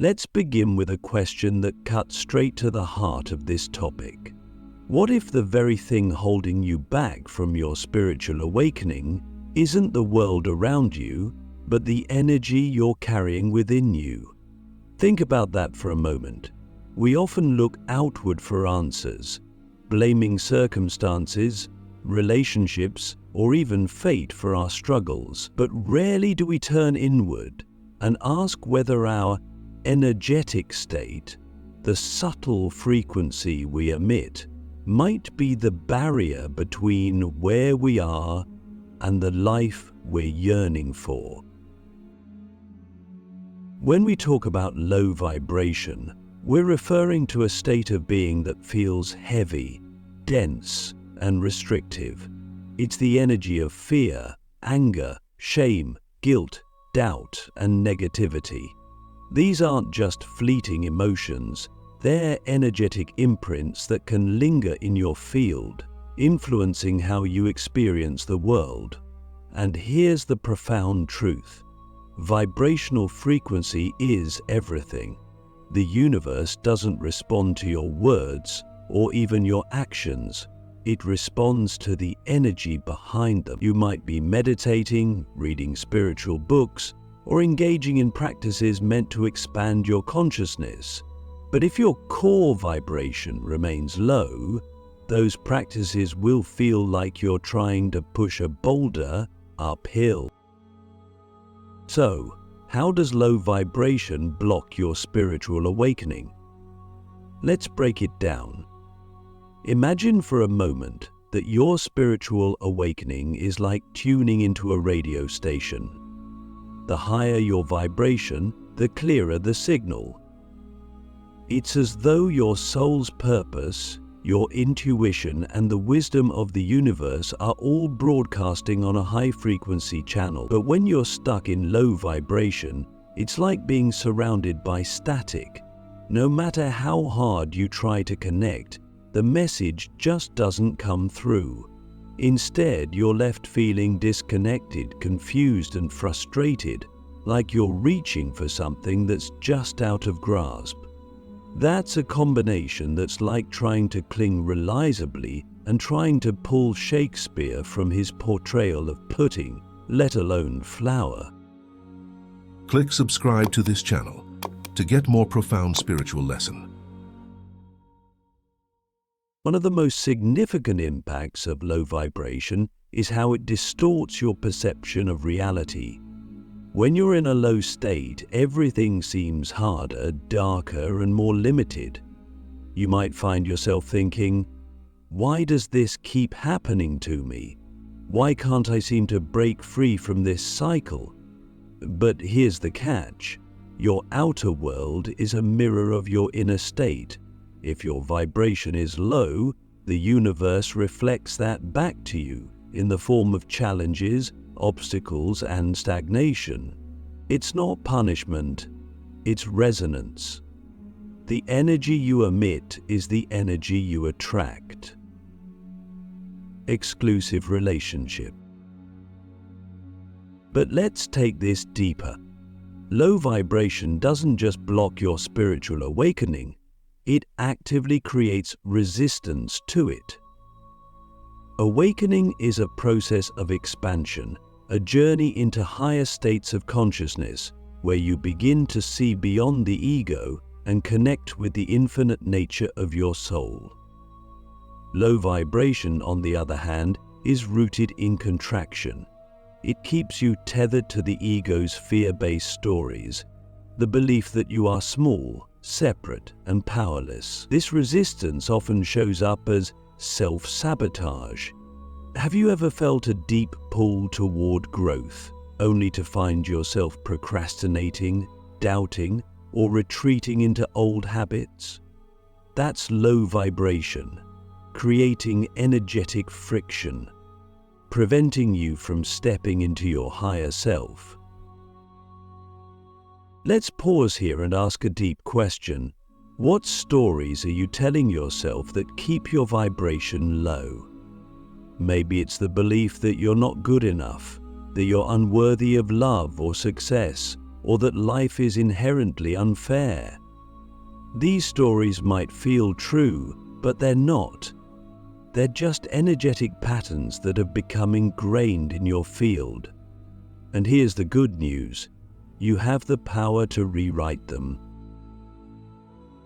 Let's begin with a question that cuts straight to the heart of this topic. What if the very thing holding you back from your spiritual awakening isn't the world around you, but the energy you're carrying within you? Think about that for a moment. We often look outward for answers, blaming circumstances, relationships, or even fate for our struggles, but rarely do we turn inward and ask whether our energetic state, the subtle frequency we emit, might be the barrier between where we are and the life we're yearning for. When we talk about low vibration, we're referring to a state of being that feels heavy, dense, and restrictive. It's the energy of fear, anger, shame, guilt, doubt, and negativity. These aren't just fleeting emotions, they're energetic imprints that can linger in your field, influencing how you experience the world. And here's the profound truth. Vibrational frequency is everything. The universe doesn't respond to your words or even your actions. It responds to the energy behind them. You might be meditating, reading spiritual books, or engaging in practices meant to expand your consciousness. But if your core vibration remains low, those practices will feel like you're trying to push a boulder uphill. So, how does low vibration block your spiritual awakening? Let's break it down. Imagine for a moment that your spiritual awakening is like tuning into a radio station. The higher your vibration, the clearer the signal. It's as though your soul's purpose, your intuition, and the wisdom of the universe are all broadcasting on a high-frequency channel. But when you're stuck in low vibration, it's like being surrounded by static. No matter how hard you try to connect, the message just doesn't come through. Instead, you're left feeling disconnected, confused, and frustrated, like you're reaching for something that's just out of grasp. That's a combination that's like trying to cling realizably and trying to pull Shakespeare from his portrayal of pudding, let alone flour. Click subscribe to this channel to get more profound spiritual lesson. One of the most significant impacts of low vibration is how it distorts your perception of reality. When you're in a low state, everything seems harder, darker, and more limited. You might find yourself thinking, why does this keep happening to me? Why can't I seem to break free from this cycle? But here's the catch. Your outer world is a mirror of your inner state. If your vibration is low, the universe reflects that back to you in the form of challenges, obstacles, and stagnation. It's not punishment, it's resonance. The energy you emit is the energy you attract. Exclusive relationship. But let's take this deeper. Low vibration doesn't just block your spiritual awakening, it actively creates resistance to it. Awakening is a process of expansion, a journey into higher states of consciousness where you begin to see beyond the ego and connect with the infinite nature of your soul. Low vibration, on the other hand, is rooted in contraction. It keeps you tethered to the ego's fear-based stories, the belief that you are small, separate, and powerless. This resistance often shows up as self-sabotage. Have you ever felt a deep pull toward growth, only to find yourself procrastinating, doubting, or retreating into old habits? That's low vibration, creating energetic friction, preventing you from stepping into your higher self. Let's pause here and ask a deep question. What stories are you telling yourself that keep your vibration low? Maybe it's the belief that you're not good enough, that you're unworthy of love or success, or that life is inherently unfair. These stories might feel true, but they're not. They're just energetic patterns that have become ingrained in your field. And here's the good news: you have the power to rewrite them.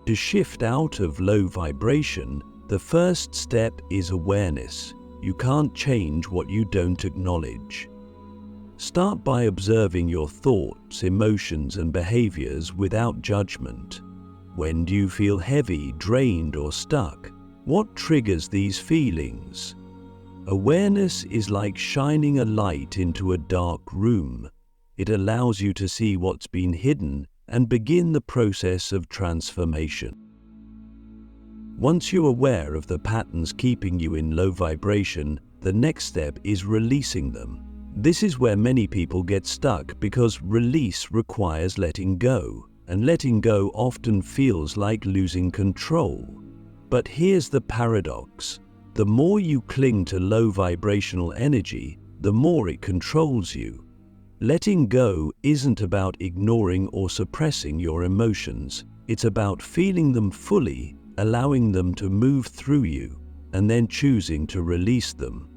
To shift out of low vibration, the first step is awareness. You can't change what you don't acknowledge. Start by observing your thoughts, emotions, and behaviors without judgment. When do you feel heavy, drained, or stuck? What triggers these feelings? Awareness is like shining a light into a dark room. It allows you to see what's been hidden and begin the process of transformation. Once you're aware of the patterns keeping you in low vibration, the next step is releasing them. This is where many people get stuck because release requires letting go, and letting go often feels like losing control. But here's the paradox: the more you cling to low vibrational energy, the more it controls you. Letting go isn't about ignoring or suppressing your emotions. It's about feeling them fully, allowing them to move through you, and then choosing to release them.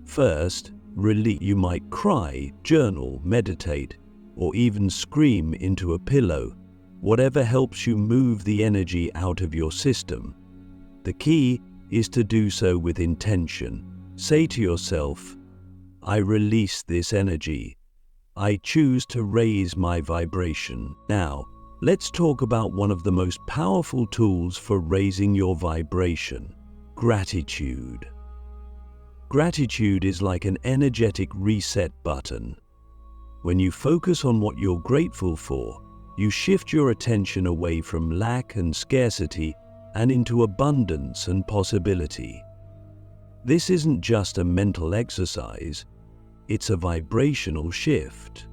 First, release. You might cry, journal, meditate, or even scream into a pillow, whatever helps you move the energy out of your system. The key is to do so with intention. Say to yourself, "I release this energy. I choose to raise my vibration." Now, let's talk about one of the most powerful tools for raising your vibration: gratitude. Gratitude is like an energetic reset button. When you focus on what you're grateful for, you shift your attention away from lack and scarcity and into abundance and possibility. This isn't just a mental exercise, it's a vibrational shift.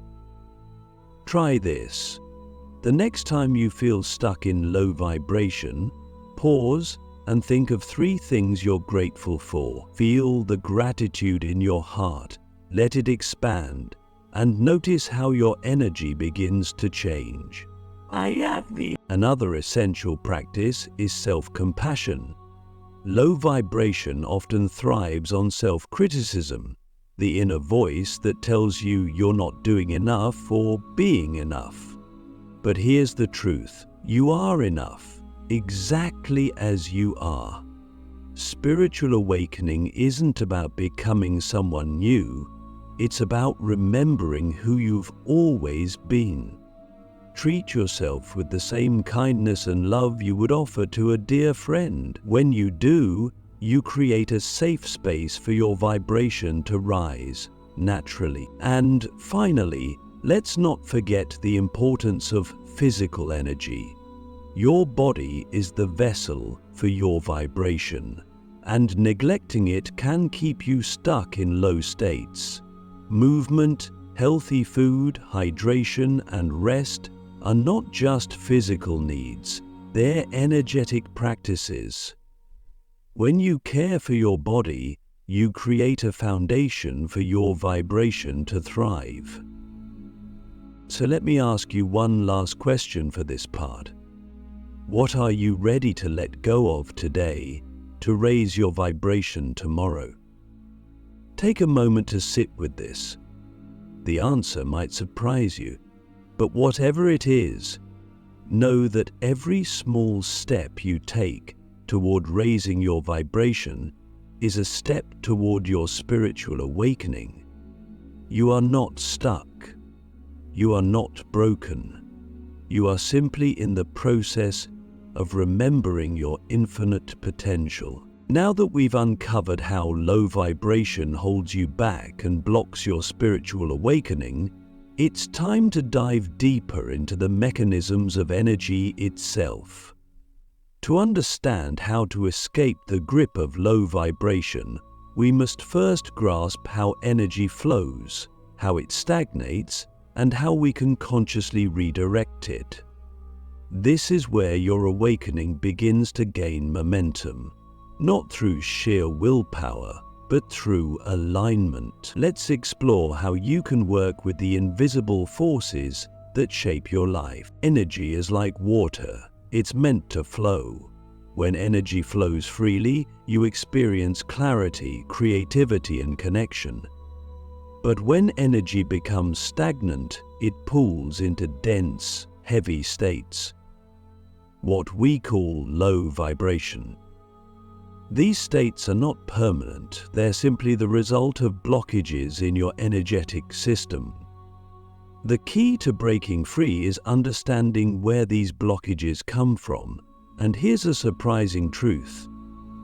Try this. The next time you feel stuck in low vibration, pause and think of 3 things you're grateful for. Feel the gratitude in your heart, let it expand, and notice how your energy begins to change. Another essential practice is self-compassion. Low vibration often thrives on self-criticism, the inner voice that tells you you're not doing enough or being enough. But here's the truth: you are enough, exactly as you are. Spiritual awakening isn't about becoming someone new, it's about remembering who you've always been. Treat yourself with the same kindness and love you would offer to a dear friend. When you do, you create a safe space for your vibration to rise naturally. And finally, let's not forget the importance of physical energy. Your body is the vessel for your vibration, and neglecting it can keep you stuck in low states. Movement, healthy food, hydration, and rest are not just physical needs, they're energetic practices. When you care for your body, you create a foundation for your vibration to thrive. So let me ask you one last question for this part. What are you ready to let go of today to raise your vibration tomorrow? Take a moment to sit with this. The answer might surprise you, but whatever it is, know that every small step you take toward raising your vibration is a step toward your spiritual awakening. You are not stuck. You are not broken. You are simply in the process of remembering your infinite potential. Now that we've uncovered how low vibration holds you back and blocks your spiritual awakening, it's time to dive deeper into the mechanisms of energy itself. To understand how to escape the grip of low vibration, we must first grasp how energy flows, how it stagnates, and how we can consciously redirect it. This is where your awakening begins to gain momentum, not through sheer willpower, but through alignment. Let's explore how you can work with the invisible forces that shape your life. Energy is like water. It's meant to flow. When energy flows freely, you experience clarity, creativity, and connection. But when energy becomes stagnant, it pools into dense, heavy states, what we call low vibration. These states are not permanent, they're simply the result of blockages in your energetic system. The key to breaking free is understanding where these blockages come from. And here's a surprising truth.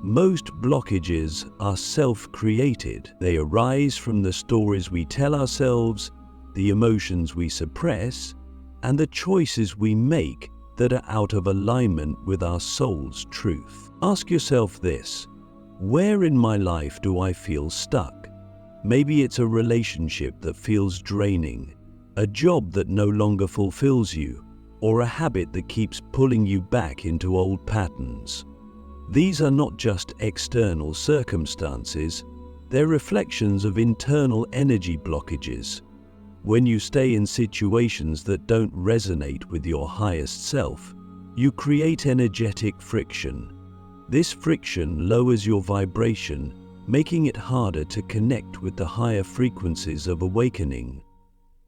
Most blockages are self-created. They arise from the stories we tell ourselves, the emotions we suppress, and the choices we make that are out of alignment with our soul's truth. Ask yourself this: where in my life do I feel stuck? Maybe it's a relationship that feels draining, a job that no longer fulfills you, or a habit that keeps pulling you back into old patterns. These are not just external circumstances, they're reflections of internal energy blockages. When you stay in situations that don't resonate with your highest self, you create energetic friction. This friction lowers your vibration, making it harder to connect with the higher frequencies of awakening.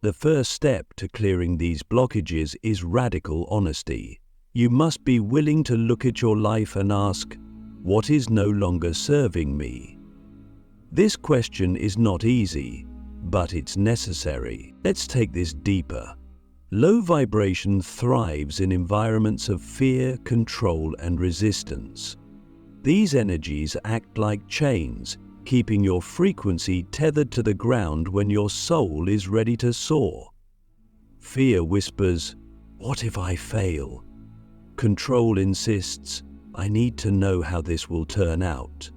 The first step to clearing these blockages is radical honesty. You must be willing to look at your life and ask, what is no longer serving me? This question is not easy, but it's necessary. Let's take this deeper. Low vibration thrives in environments of fear, control, and resistance. These energies act like chains, keeping your frequency tethered to the ground when your soul is ready to soar. Fear whispers, "What if I fail?" Control insists, "I need to know how this will turn out."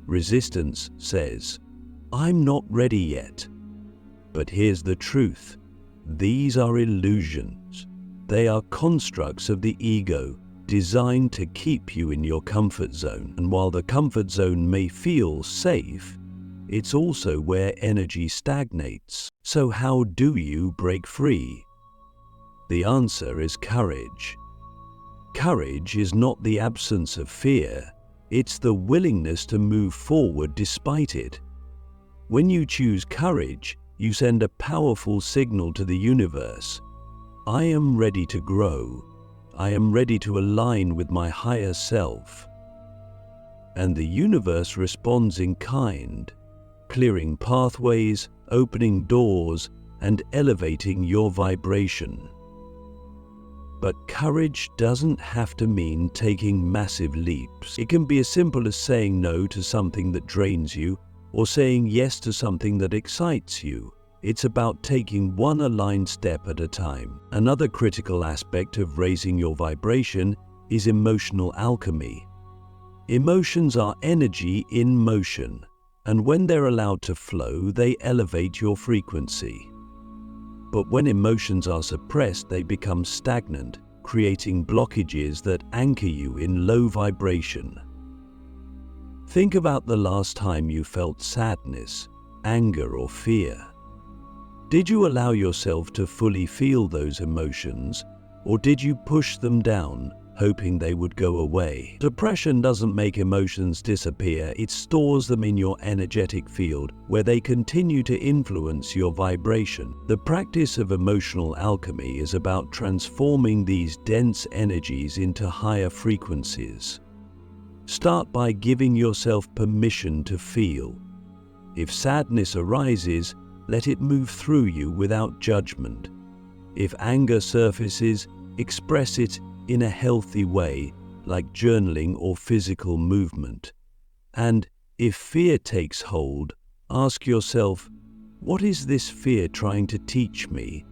Resistance says, "I'm not ready yet." But here's the truth. These are illusions. They are constructs of the ego, designed to keep you in your comfort zone. And while the comfort zone may feel safe, it's also where energy stagnates. So how do you break free? The answer is courage. Courage is not the absence of fear, it's the willingness to move forward despite it. When you choose courage, you send a powerful signal to the universe. I am ready to grow. I am ready to align with my higher self. And the universe responds in kind, clearing pathways, opening doors, and elevating your vibration. But courage doesn't have to mean taking massive leaps. It can be as simple as saying no to something that drains you, or saying yes to something that excites you. It's about taking one aligned step at a time. Another critical aspect of raising your vibration is emotional alchemy. Emotions are energy in motion, and when they're allowed to flow, they elevate your frequency. But when emotions are suppressed, they become stagnant, creating blockages that anchor you in low vibration. Think about the last time you felt sadness, anger, or fear. Did you allow yourself to fully feel those emotions, or did you push them down, hoping they would go away? Depression doesn't make emotions disappear, it stores them in your energetic field, where they continue to influence your vibration. The practice of emotional alchemy is about transforming these dense energies into higher frequencies. Start by giving yourself permission to feel. If sadness arises, let it move through you without judgment. If anger surfaces, express it in a healthy way, like journaling or physical movement. And if fear takes hold, ask yourself, what is this fear trying to teach me?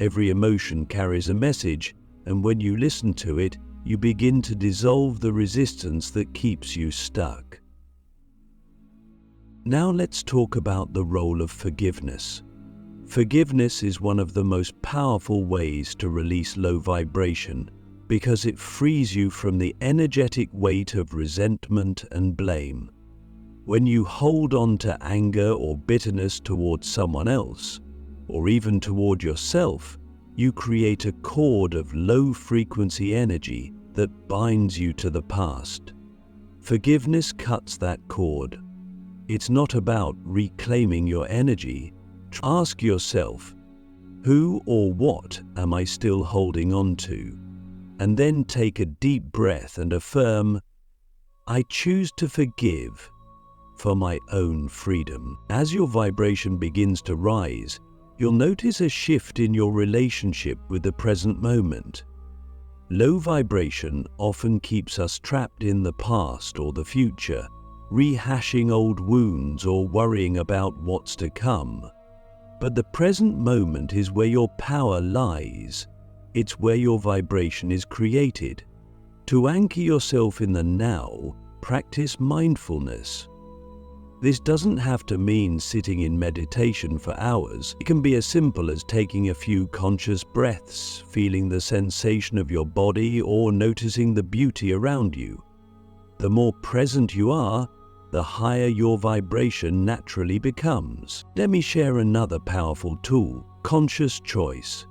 Every emotion carries a message, and when you listen to it, you begin to dissolve the resistance that keeps you stuck. Now let's talk about the role of forgiveness. Forgiveness is one of the most powerful ways to release low vibration because it frees you from the energetic weight of resentment and blame. When you hold on to anger or bitterness towards someone else, or even toward yourself, you create a cord of low-frequency energy that binds you to the past. Forgiveness cuts that cord. It's not about reclaiming your energy. Ask yourself, who or what am I still holding on to? And then take a deep breath and affirm, I choose to forgive for my own freedom. As your vibration begins to rise, you'll notice a shift in your relationship with the present moment. Low vibration often keeps us trapped in the past or the future, rehashing old wounds or worrying about what's to come. But the present moment is where your power lies. It's where your vibration is created. To anchor yourself in the now, practice mindfulness. This doesn't have to mean sitting in meditation for hours. It can be as simple as taking a few conscious breaths, feeling the sensation of your body, or noticing the beauty around you. The more present you are, the higher your vibration naturally becomes. Let me share another powerful tool: conscious choice.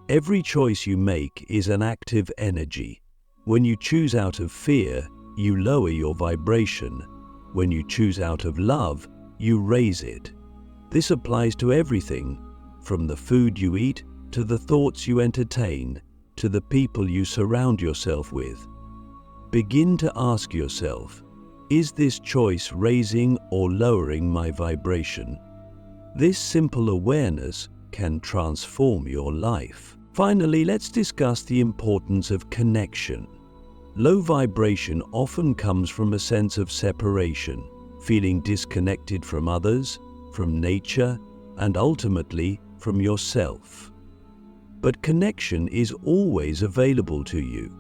Every choice you make is an active energy. When you choose out of fear, you lower your vibration. When you choose out of love, you raise it. This applies to everything, from the food you eat, to the thoughts you entertain, to the people you surround yourself with. Begin to ask yourself, is this choice raising or lowering my vibration? This simple awareness can transform your life. Finally, let's discuss the importance of connection. Low vibration often comes from a sense of separation, feeling disconnected from others, from nature, and ultimately from yourself. But connection is always available to you.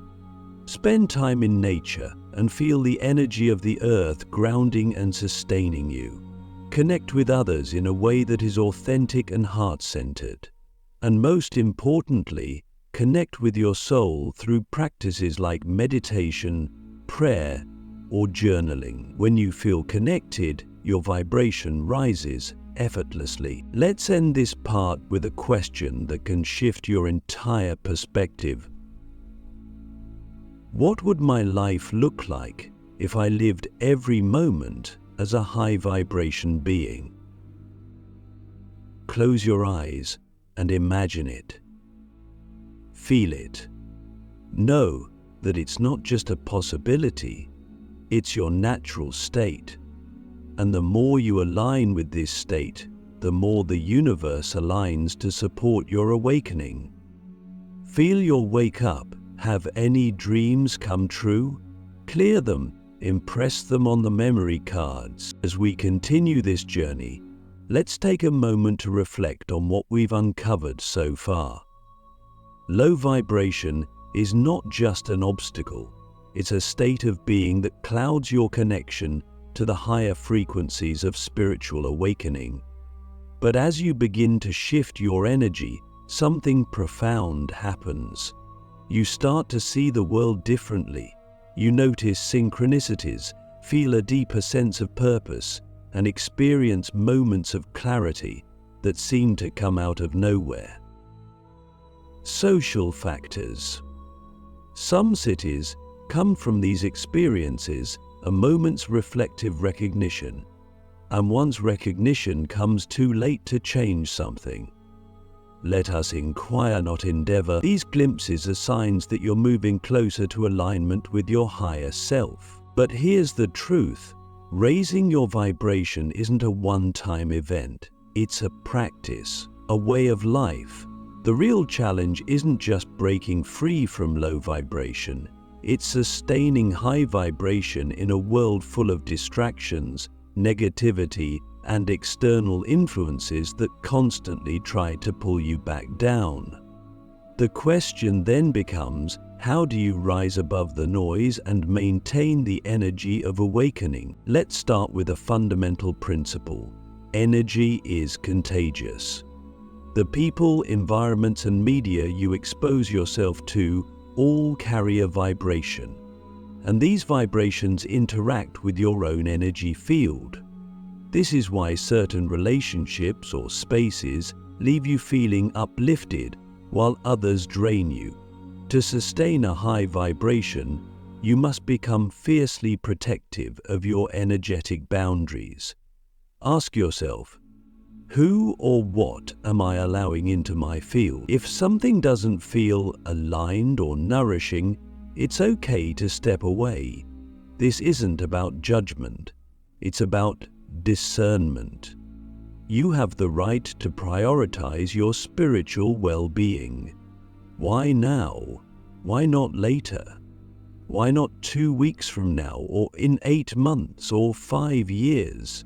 Spend time in nature and feel the energy of the earth grounding and sustaining you. Connect with others in a way that is authentic and heart-centered. And most importantly, connect with your soul through practices like meditation, prayer, or journaling. When you feel connected, your vibration rises effortlessly. Let's end this part with a question that can shift your entire perspective. What would my life look like if I lived every moment as a high vibration being? Close your eyes and imagine it. Feel it. Know that it's not just a possibility, it's your natural state. And the more you align with this state, the more the universe aligns to support your awakening. Feel your wake up. Have any dreams come true? Clear them, impress them on the memory cards. As we continue this journey, let's take a moment to reflect on what we've uncovered so far. Low vibration is not just an obstacle, it's a state of being that clouds your connection to the higher frequencies of spiritual awakening. But as you begin to shift your energy, something profound happens. You start to see the world differently. You notice synchronicities, feel a deeper sense of purpose, and experience moments of clarity that seem to come out of nowhere. Social factors. Some cities come from these experiences a moment's reflective recognition, and one's recognition comes too late to change something. Let us inquire, not endeavor. These glimpses are signs that you're moving closer to alignment with your higher self. But here's the truth. Raising your vibration isn't a one-time event. It's a practice, a way of life. The real challenge isn't just breaking free from low vibration. It's sustaining high vibration in a world full of distractions, negativity, and external influences that constantly try to pull you back down. The question then becomes, how do you rise above the noise and maintain the energy of awakening? Let's start with a fundamental principle. Energy is contagious. The people, environments, and media you expose yourself to all carry a vibration, and these vibrations interact with your own energy field. This is why certain relationships or spaces leave you feeling uplifted, while others drain you. To sustain a high vibration, you must become fiercely protective of your energetic boundaries. Ask yourself, who or what am I allowing into my field? If something doesn't feel aligned or nourishing, it's okay to step away. This isn't about judgment, it's about discernment. You have the right to prioritize your spiritual well-being. Why now? Why not later? Why not 2 weeks from now, or in 8 months, or 5 years?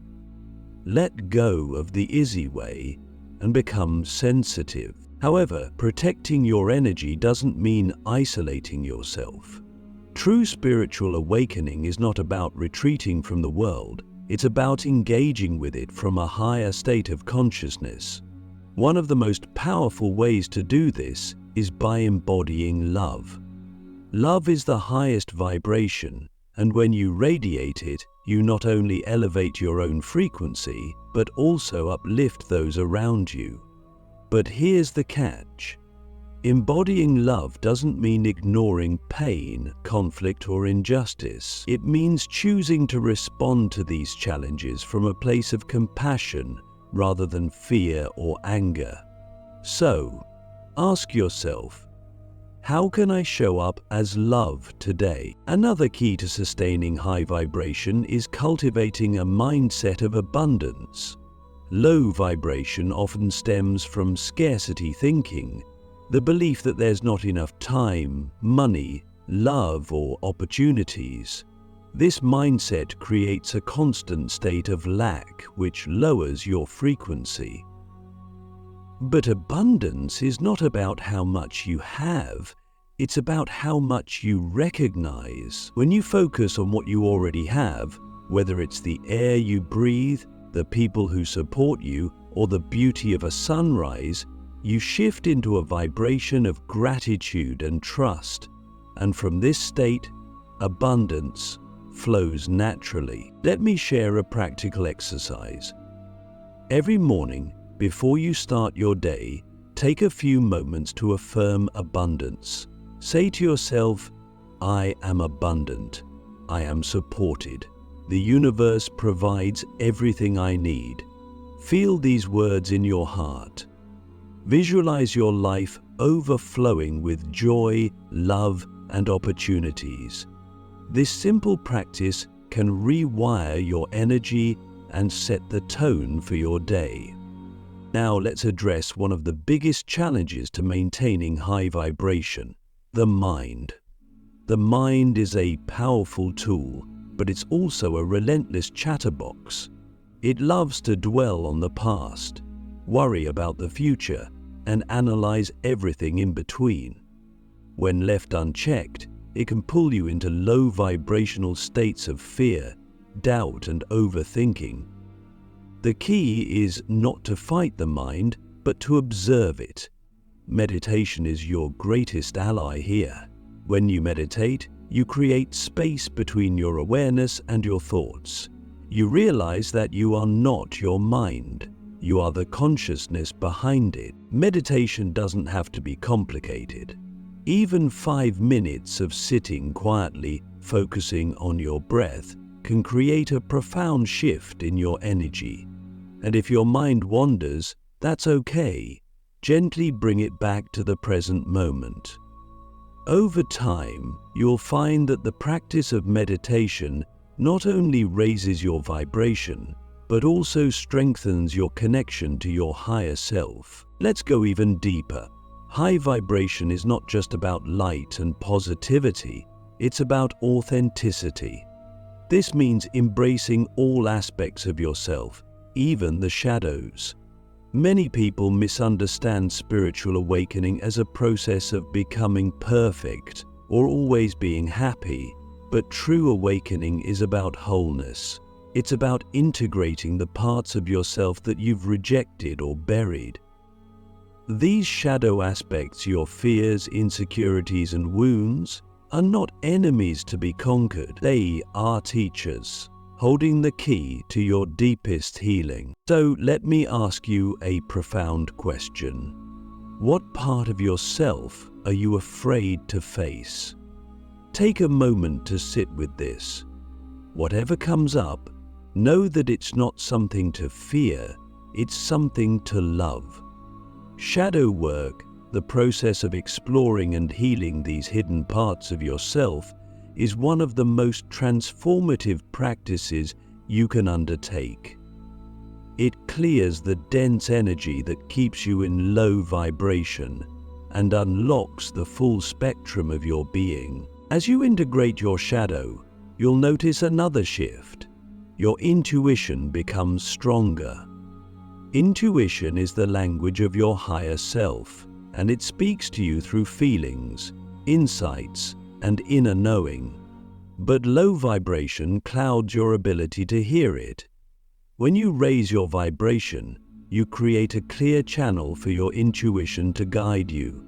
Let go of the easy way and become sensitive. However, protecting your energy doesn't mean isolating yourself. True spiritual awakening is not about retreating from the world, it's about engaging with it from a higher state of consciousness. One of the most powerful ways to do this is by embodying love. Love is the highest vibration, and when you radiate it, you not only elevate your own frequency, but also uplift those around you. But here's the catch. Embodying love doesn't mean ignoring pain, conflict, or injustice. It means choosing to respond to these challenges from a place of compassion rather than fear or anger. So, ask yourself, how can I show up as love today? Another key to sustaining high vibration is cultivating a mindset of abundance. Low vibration often stems from scarcity thinking, the belief that there's not enough time, money, love, or opportunities. This mindset creates a constant state of lack, which lowers your frequency. But abundance is not about how much you have, it's about how much you recognize. When you focus on what you already have, whether it's the air you breathe, the people who support you, or the beauty of a sunrise, you shift into a vibration of gratitude and trust. And from this state, abundance flows naturally. Let me share a practical exercise. Every morning, before you start your day, take a few moments to affirm abundance. Say to yourself, I am abundant. I am supported. The universe provides everything I need. Feel these words in your heart. Visualize your life overflowing with joy, love, and opportunities. This simple practice can rewire your energy and set the tone for your day. Now let's address one of the biggest challenges to maintaining high vibration, the mind. The mind is a powerful tool, but it's also a relentless chatterbox. It loves to dwell on the past, worry about the future, and analyze everything in between. When left unchecked, it can pull you into low vibrational states of fear, doubt, and overthinking. The key is not to fight the mind, but to observe it. Meditation is your greatest ally here. When you meditate, you create space between your awareness and your thoughts. You realize that you are not your mind. You are the consciousness behind it. Meditation doesn't have to be complicated. Even 5 minutes of sitting quietly, focusing on your breath, can create a profound shift in your energy. And if your mind wanders, that's okay. Gently bring it back to the present moment. Over time, you'll find that the practice of meditation not only raises your vibration, but also strengthens your connection to your higher self. Let's go even deeper. High vibration is not just about light and positivity, it's about authenticity. This means embracing all aspects of yourself, even the shadows. Many people misunderstand spiritual awakening as a process of becoming perfect or always being happy, but true awakening is about wholeness. It's about integrating the parts of yourself that you've rejected or buried. These shadow aspects, your fears, insecurities, and wounds, are not enemies to be conquered. They are teachers, holding the key to your deepest healing. So let me ask you a profound question. What part of yourself are you afraid to face? Take a moment to sit with this. Whatever comes up, know that it's not something to fear, it's something to love. Shadow work, the process of exploring and healing these hidden parts of yourself, is one of the most transformative practices you can undertake. It clears the dense energy that keeps you in low vibration and unlocks the full spectrum of your being. As you integrate your shadow, you'll notice another shift. Your intuition becomes stronger. Intuition is the language of your higher self, and it speaks to you through feelings, insights, and inner knowing. But low vibration clouds your ability to hear it. When you raise your vibration, you create a clear channel for your intuition to guide you.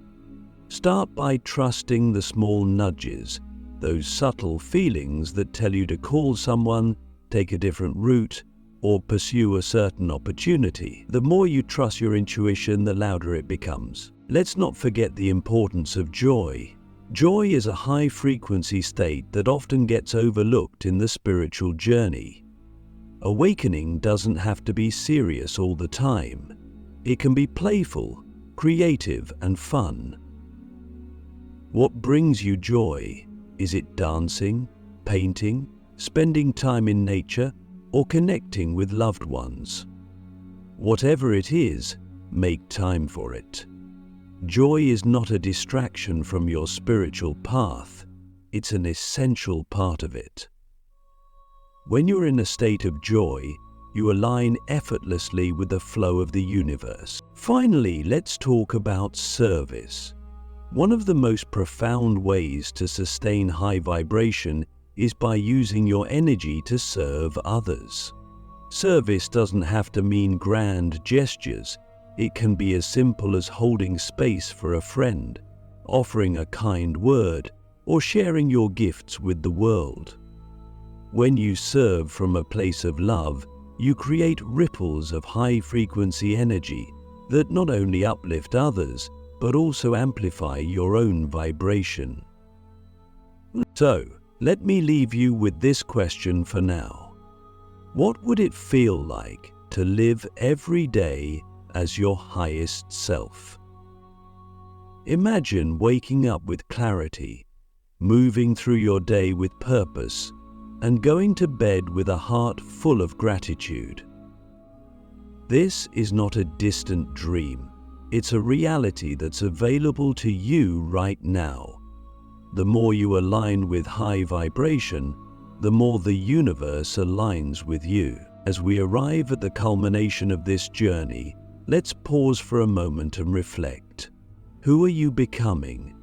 Start by trusting the small nudges, those subtle feelings that tell you to call someone, take a different route, or pursue a certain opportunity. The more you trust your intuition, the louder it becomes. Let's not forget the importance of joy. Joy is a high-frequency state that often gets overlooked in the spiritual journey. Awakening doesn't have to be serious all the time. It can be playful, creative, and fun. What brings you joy? Is it dancing, painting, spending time in nature, or connecting with loved ones? Whatever it is, make time for it. Joy is not a distraction from your spiritual path, it's an essential part of it. When you're in a state of joy, you align effortlessly with the flow of the universe. Finally, let's talk about service. One of the most profound ways to sustain high vibration is by using your energy to serve others. Service doesn't have to mean grand gestures. It can be as simple as holding space for a friend, offering a kind word, or sharing your gifts with the world. When you serve from a place of love, you create ripples of high-frequency energy that not only uplift others, but also amplify your own vibration. So, let me leave you with this question for now. What would it feel like to live every day as your highest self? Imagine waking up with clarity, moving through your day with purpose, and going to bed with a heart full of gratitude. This is not a distant dream. It's a reality that's available to you right now. The more you align with high vibration, the more the universe aligns with you. As we arrive at the culmination of this journey, let's pause for a moment and reflect. Who are you becoming?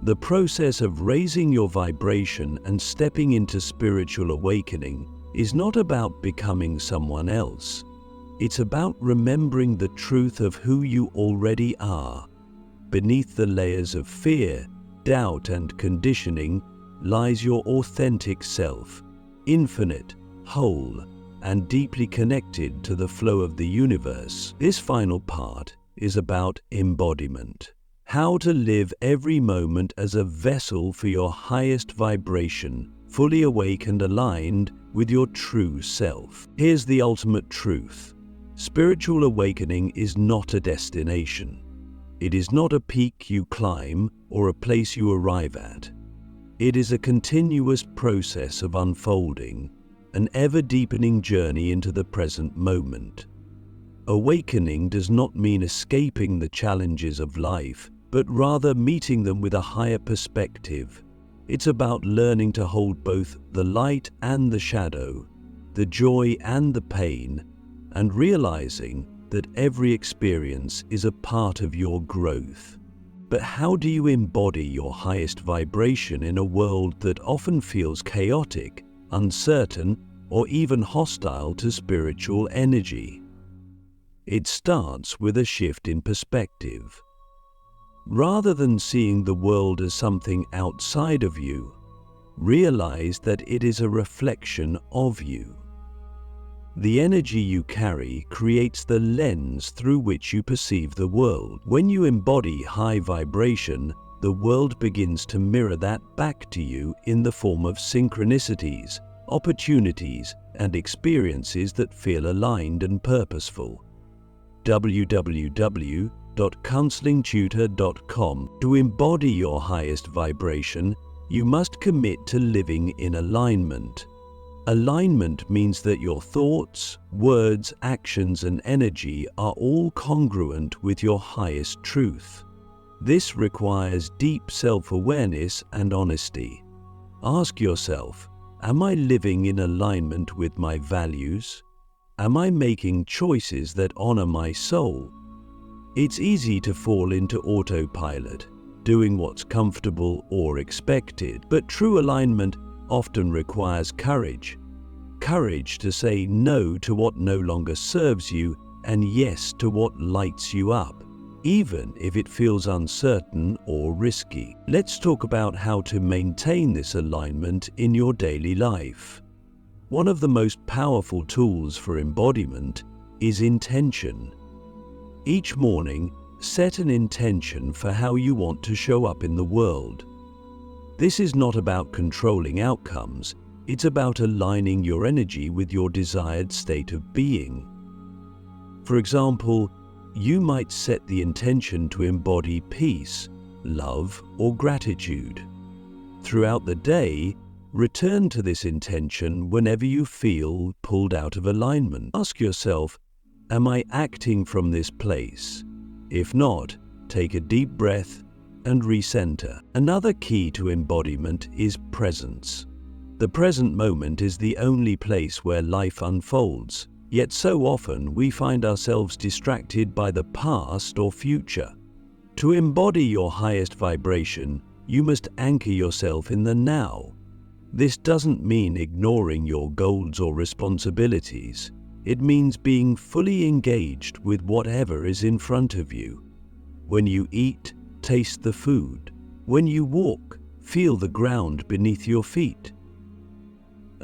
The process of raising your vibration and stepping into spiritual awakening is not about becoming someone else. It's about remembering the truth of who you already are. Beneath the layers of fear, doubt, and conditioning lies your authentic self, infinite, whole, and deeply connected to the flow of the universe. This final part is about embodiment. How to live every moment as a vessel for your highest vibration, fully awake and aligned with your true self. Here's the ultimate truth. Spiritual awakening is not a destination. It is not a peak you climb or a place you arrive at. It is a continuous process of unfolding, an ever-deepening journey into the present moment. Awakening does not mean escaping the challenges of life, but rather meeting them with a higher perspective. It's about learning to hold both the light and the shadow, the joy and the pain, and realizing that every experience is a part of your growth. But how do you embody your highest vibration in a world that often feels chaotic, uncertain, or even hostile to spiritual energy? It starts with a shift in perspective. Rather than seeing the world as something outside of you, realize that it is a reflection of you. The energy you carry creates the lens through which you perceive the world. When you embody high vibration, the world begins to mirror that back to you in the form of synchronicities, opportunities, and experiences that feel aligned and purposeful. www.counselingtutor.com. To embody your highest vibration, you must commit to living in alignment. Alignment means that your thoughts, words, actions, and energy are all congruent with your highest truth. This requires deep self-awareness and honesty. Ask yourself, am I living in alignment with my values? Am I making choices that honor my soul? It's easy to fall into autopilot, doing what's comfortable or expected, but true alignment often requires courage. Courage to say no to what no longer serves you and yes to what lights you up, even if it feels uncertain or risky. Let's talk about how to maintain this alignment in your daily life. One of the most powerful tools for embodiment is intention. Each morning, set an intention for how you want to show up in the world. This is not about controlling outcomes, it's about aligning your energy with your desired state of being. For example, you might set the intention to embody peace, love, or gratitude. Throughout the day, return to this intention whenever you feel pulled out of alignment. Ask yourself, am I acting from this place? If not, take a deep breath and recenter. Another key to embodiment is presence. The present moment is the only place where life unfolds. Yet so often we find ourselves distracted by the past or future. To embody your highest vibration, you must anchor yourself in the now. This doesn't mean ignoring your goals or responsibilities. It means being fully engaged with whatever is in front of you. When you eat, taste the food. When you walk, feel the ground beneath your feet.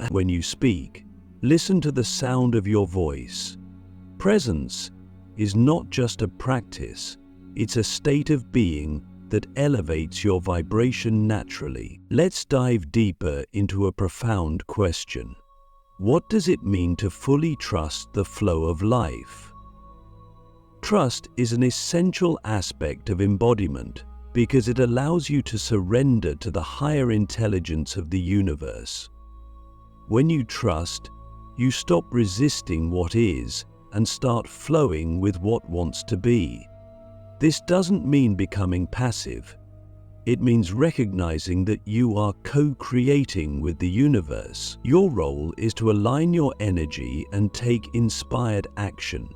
When you speak, listen to the sound of your voice. Presence is not just a practice, it's a state of being that elevates your vibration naturally. Let's dive deeper into a profound question. What does it mean to fully trust the flow of life? Trust is an essential aspect of embodiment because it allows you to surrender to the higher intelligence of the universe. When you trust, you stop resisting what is and start flowing with what wants to be. This doesn't mean becoming passive. It means recognizing that you are co-creating with the universe. Your role is to align your energy and take inspired action.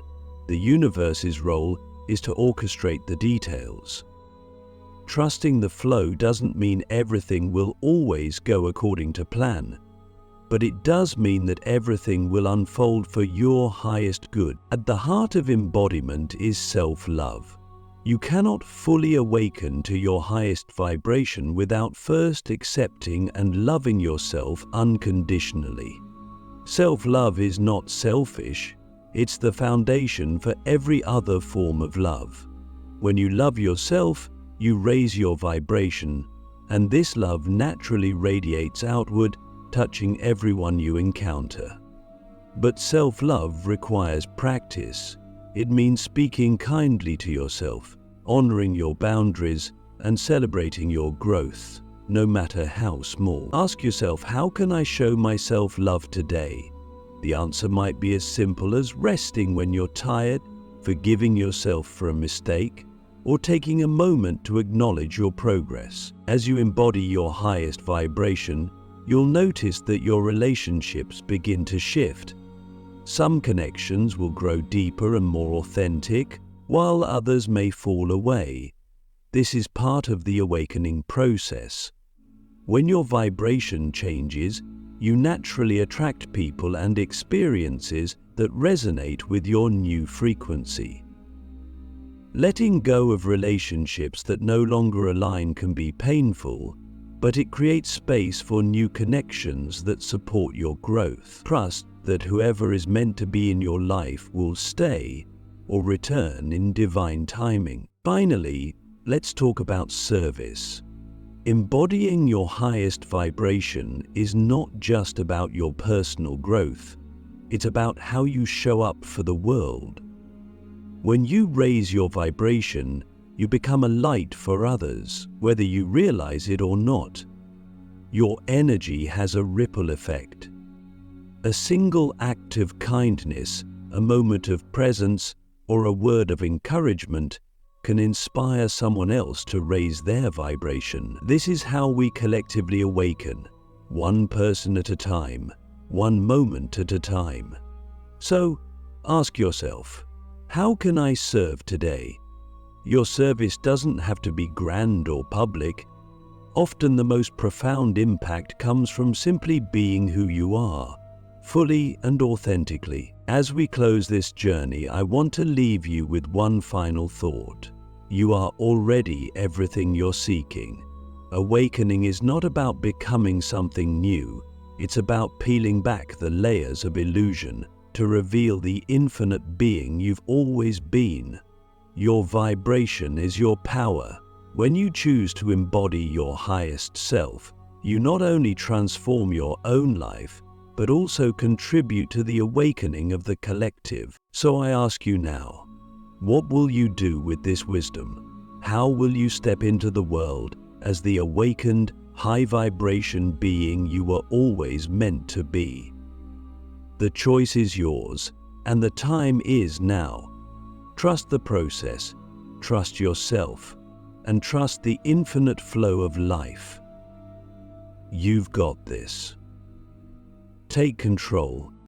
The universe's role is to orchestrate the details. Trusting the flow doesn't mean everything will always go according to plan. But it does mean that everything will unfold for your highest good. At the heart of embodiment is self-love. You cannot fully awaken to your highest vibration without first accepting and loving yourself unconditionally. Self-love is not selfish, it's the foundation for every other form of love. When you love yourself, you raise your vibration, and this love naturally radiates outward, touching everyone you encounter. But self-love requires practice. It means speaking kindly to yourself, honoring your boundaries, and celebrating your growth, no matter how small. Ask yourself, how can I show myself love today? The answer might be as simple as resting when you're tired, forgiving yourself for a mistake, or taking a moment to acknowledge your progress. As you embody your highest vibration, you'll notice that your relationships begin to shift. Some connections will grow deeper and more authentic, while others may fall away. This is part of the awakening process. When your vibration changes, you naturally attract people and experiences that resonate with your new frequency. Letting go of relationships that no longer align can be painful, but it creates space for new connections that support your growth. Trust that whoever is meant to be in your life will stay or return in divine timing. Finally, let's talk about service. Embodying your highest vibration is not just about your personal growth. It's about how you show up for the world. When you raise your vibration, you become a light for others, whether you realize it or not. Your energy has a ripple effect. A single act of kindness, a moment of presence, or a word of encouragement can inspire someone else to raise their vibration. This is how we collectively awaken, one person at a time, one moment at a time. So, ask yourself, how can I serve today? Your service doesn't have to be grand or public. Often the most profound impact comes from simply being who you are, fully and authentically. As we close this journey, I want to leave you with one final thought. You are already everything you're seeking. Awakening is not about becoming something new. It's about peeling back the layers of illusion to reveal the infinite being you've always been. Your vibration is your power. When you choose to embody your highest self, you not only transform your own life, but also contribute to the awakening of the collective. So I ask you now, what will you do with this wisdom? How will you step into the world as the awakened, high vibration being you were always meant to be? The choice is yours, and the time is now. Trust the process, trust yourself, and trust the infinite flow of life. You've got this. Take control,